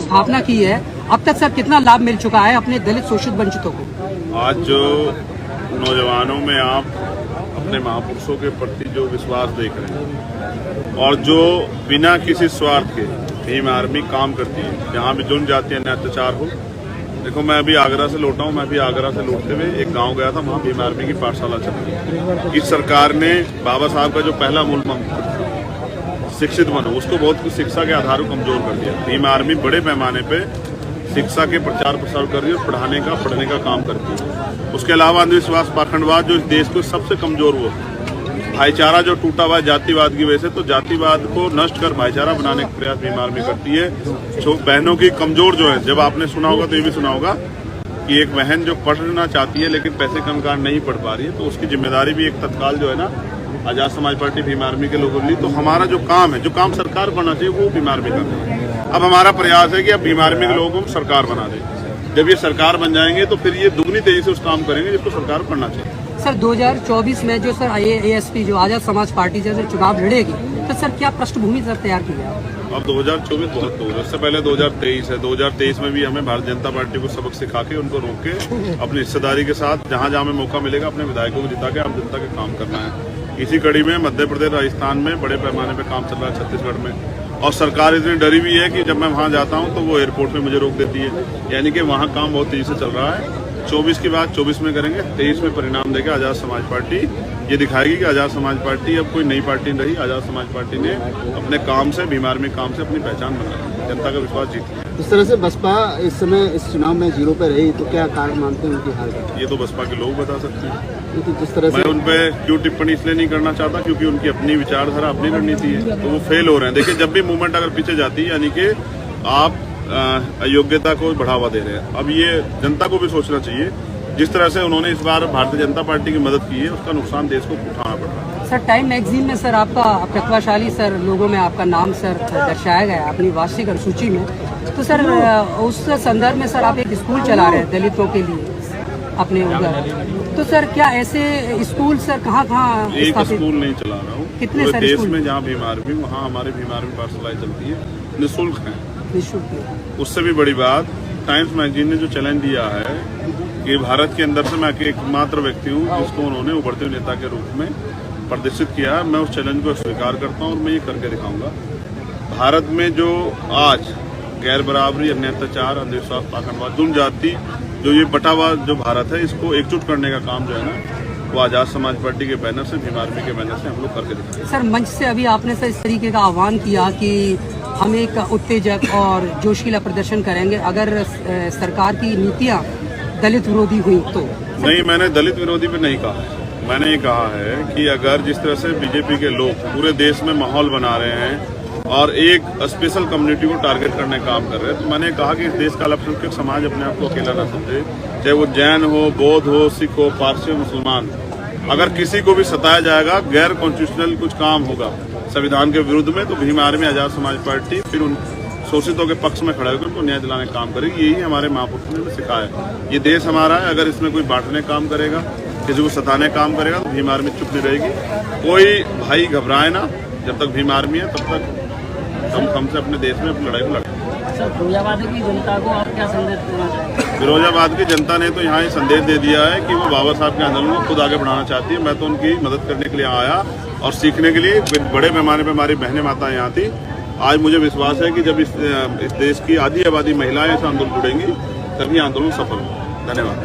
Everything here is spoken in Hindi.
स्थापना की है, अब तक सर कितना लाभ मिल चुका है अपने दलित शोषित वंचितों को? आज जो नौजवानों में आप अपने महापुरुषों के प्रति जो विश्वास देख रहे हैं और जो बिना किसी स्वार्थ के भीम आर्मी काम करती है, जहाँ भी जुर्म जाति अन्य अत्याचार हो। देखो, मैं अभी आगरा से लौटा हूँ, मैं अभी आगरा से लौटते हुए एक गांव गया था, वहाँ भीम आर्मी की पाठशाला चल रही है। इस सरकार ने बाबा साहब का जो पहला मूल मंत्र शिक्षित बनो, उसको बहुत कुछ शिक्षा के आधार को कमजोर कर दिया। भीम आर्मी बड़े पैमाने पे शिक्षा के प्रचार प्रसार कर रही है, पढ़ने का काम करती है। उसके अलावा अंधविश्वास, पाखंडवाद जो इस देश को सबसे कमजोर हुआ, भाईचारा जो टूटा हुआ है जातिवाद की वजह से, तो जातिवाद को नष्ट कर भाईचारा बनाने का प्रयास भीम आर्मी करती है। बहनों की कमजोर जो है, जब आपने सुना होगा तो ये भी सुना होगा कि एक बहन जो पढ़ना चाहती है लेकिन पैसे के कारण नहीं पढ़ पा रही है, तो उसकी जिम्मेदारी भी एक तत्काल जो है ना आजाद समाज पार्टी भीम आर्मी के लोगों ने ली। तो हमारा जो काम है, जो काम सरकार करना चाहिए, वो भीम आर्मी करना है। अब हमारा प्रयास है कि अब भीम आर्मी के लोगों को सरकार बना दे। जब ये सरकार बन जाएंगे तो फिर ये दुगनी तेजी से उस काम करेंगे जिसको सरकार करना चाहिए। सर 2024 में जो सर ASP जो आजाद समाज पार्टी जैसे चुनाव लड़ेगी, तो सर क्या पृष्ठभूमि सर तैयार की है? अब 2024 बहुत दूर है, उससे पहले 2023 है। 2023 में भी हमें भारतीय जनता पार्टी को सबक सिखा के, उनको रोक के, अपनी हिस्सेदारी के साथ जहां जहां हमें मौका मिलेगा अपने विधायकों को जिता के आम जनता के काम करना है। इसी कड़ी में मध्य प्रदेश, राजस्थान में बड़े पैमाने पर काम चल रहा है, छत्तीसगढ़ में। और सरकार इतनी डरी हुई है कि जब मैं वहां जाता हूं तो वो एयरपोर्ट पे मुझे रोक देती है। यानी कि वहां काम बहुत तेजी से चल रहा है। 24 की बात 24 में करेंगे, 23 में परिणाम देगा आजाद समाज पार्टी। ये दिखाएगी कि आजाद समाज पार्टी अब कोई नई पार्टी नहीं रही। आजाद समाज पार्टी ने अपने काम से, भीम आर्मी काम से अपनी पहचान बनाई, जनता का विश्वास जीती। इस तरह से बसपा इस समय इस चुनाव में 0 पे रही, तो क्या कारण मानते हैं उनकी हार का? ये तो बसपा के लोग बता सकते हैं। जिस तरह से मैं उन पे क्यों टिप्पणी इसलिए नहीं करना चाहता क्योंकि उनकी अपनी विचारधारा, अपनी रणनीति है, तो वो फेल हो रहे हैं। देखिए, जब भी मूवमेंट अगर पीछे जाती है, यानी कि आप अयोग्यता को बढ़ावा दे रहे हैं। अब ये जनता को भी सोचना चाहिए, जिस तरह से उन्होंने इस बार भारतीय जनता पार्टी की मदद की है, उसका नुकसान देश को उठाना पड़ रहा है। सर टाइम मैगजीन में सर आपका प्रतिभाशाली सर लोगों में आपका नाम सर दर्शाया गया है अपनी वार्षिक सूची में। तो सर उस संदर्भ में सर आप एक स्कूल चला रहे हैं दलितों के लिए अपने उधर, तो सर क्या ऐसे स्कूल सर कहाँ एक स्कूल नहीं चला रहा हूँ, कितने पूरे देश स्कूल में जहाँ भीम आर्मी, वहाँ हमारे भीम आर्मी पाठशालाएं चलती है, निःशुल्क है। निःशुल्क। उससे भी बड़ी बात, टाइम्स मैगजीन ने जो चैलेंज दिया है कि भारत के अंदर से मैं एकमात्र व्यक्ति हूँ जिसको उन्होंने उभरते हुए नेता के रूप में प्रदर्शित किया है, मैं उस चैलेंज को स्वीकार करता हूँ और मैं ये करके दिखाऊंगा। भारत में जो आज गैर बराबरी, अन्य अत्याचार, अंधविश्वास, पाखंडवाद, जुर्म जाति, जो ये बटा हुआ जो भारत है, इसको एकजुट करने का काम जो है ना, वो आजाद समाज पार्टी के बैनर से, भीम आर्मी के बैनर से हम लोग करके दिखाएंगे। सर मंच से अभी आपने सर इस तरीके का आह्वान किया कि हम एक उत्तेजक और जोशीला प्रदर्शन करेंगे अगर सरकार की नीतियाँ दलित विरोधी हुई तो? नहीं, मैंने दलित विरोधी पे नहीं कहा है। मैंने ये कहा है कि अगर जिस तरह से बीजेपी के लोग पूरे देश में माहौल बना रहे हैं और एक स्पेशल कम्युनिटी को टारगेट करने का काम कर रहे हैं, तो मैंने कहा कि इस देश का अल्पसंख्यक समाज अपने आप को अकेला ना समझे, चाहे वो जैन हो, बौद्ध हो, सिख हो, पारसी हो, मुसलमान। अगर किसी को भी सताया जाएगा, गैर कॉन्स्टिट्यूशनल कुछ काम होगा संविधान के विरुद्ध में, तो भीम आर्मी, आजाद समाज पार्टी फिर उन शोषितों के पक्ष में खड़ा होकर उनको न्याय दिलाने का काम करेगी। यही हमारे महापुरुषों ने सिखाया। ये देश हमारा है, अगर इसमें कोई बांटने काम करेगा, किसी को सताने काम करेगा, तो भीम आर्मी चुप नहीं रहेगी। कोई भाई घबराए ना, जब तक भीम आर्मी है तब तक हम से अपने देश में अपनी लड़ाई को लड़ेंगे। सर फिरोजाबाद की जनता को आप क्या संदेश देना चाहेंगे? फिरोजाबाद की जनता ने तो यहाँ ये संदेश दे दिया है कि वो बाबा साहब के आंदोलन को खुद आगे बढ़ाना चाहती है। मैं तो उनकी मदद करने के लिए आया और सीखने के लिए। बड़े पैमाने पर हमारी बहनें माता यहाँ थी। आज मुझे विश्वास है कि जब इस देश की आधी आबादी महिलाएं इस आंदोलन जुड़ेंगी तभी आंदोलन सफल होगा। धन्यवाद।